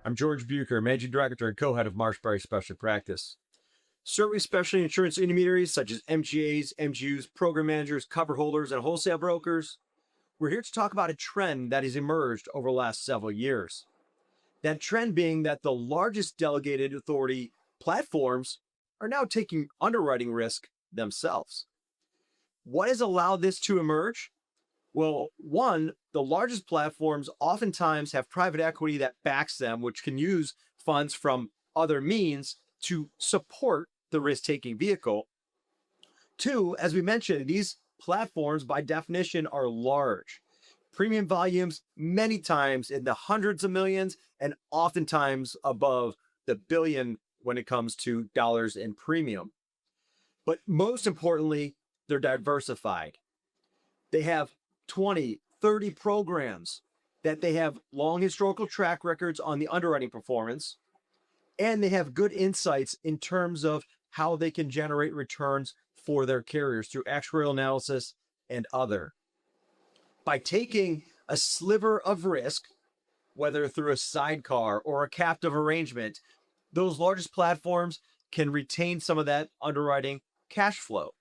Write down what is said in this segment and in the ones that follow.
I'm George Bucur, Managing Director and Co-Head of MarshBerry Specialty Practice. Serving specialty insurance intermediaries such as MGAs, MGUs, program managers, cover holders, and wholesale brokers, we're here to talk about a trend that has emerged over the last several years. That trend being that the largest delegated authority platforms are now taking underwriting risk themselves. What has allowed this to emerge? Well, one, the largest platforms oftentimes have private equity that backs them, which can use funds from other means to support the risk-taking vehicle. Two, as we mentioned, these platforms by definition are large. Premium volumes many times in the hundreds of millions and oftentimes above the billion when it comes to dollars in premium. But most importantly, they're diversified. They have 20, 30 programs that they have long historical track records on the underwriting performance, and they have good insights in terms of how they can generate returns for their carriers through actuarial analysis and other. By taking a sliver of risk, whether through a sidecar or a captive arrangement, those largest platforms can retain some of that underwriting cash flow.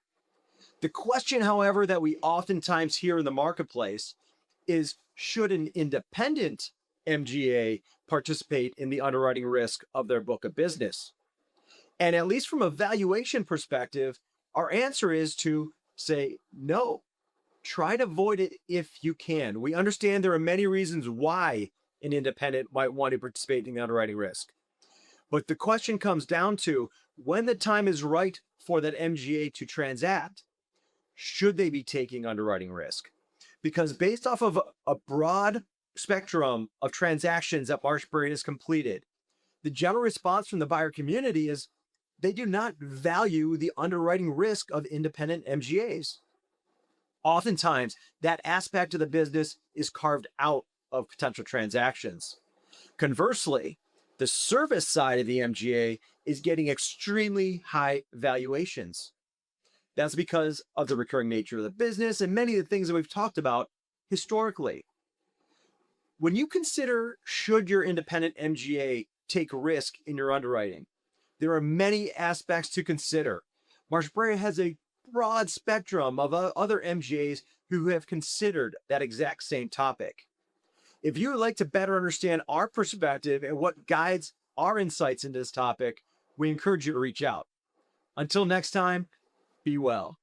The question, however, that we oftentimes hear in the marketplace is, should an independent MGA participate in the underwriting risk of their book of business? And at least from a valuation perspective, our answer is to say no. Try to avoid it if you can. We understand there are many reasons why an independent might want to participate in the underwriting risk. But the question comes down to, when the time is right for that MGA to transact, should they be taking underwriting risk? Because based off of a broad spectrum of transactions that MarshBerry has completed, the general response from the buyer community is they do not value the underwriting risk of independent MGAs. Oftentimes, that aspect of the business is carved out of potential transactions. Conversely, the service side of the MGA is getting extremely high valuations. That's because of the recurring nature of the business and many of the things that we've talked about historically. When you consider should your independent MGA take risk in your underwriting, there are many aspects to consider. MarshBerry has a broad spectrum of other MGAs who have considered that exact same topic. If you would like to better understand our perspective and what guides our insights into this topic, we encourage you to reach out. Until next time, be well.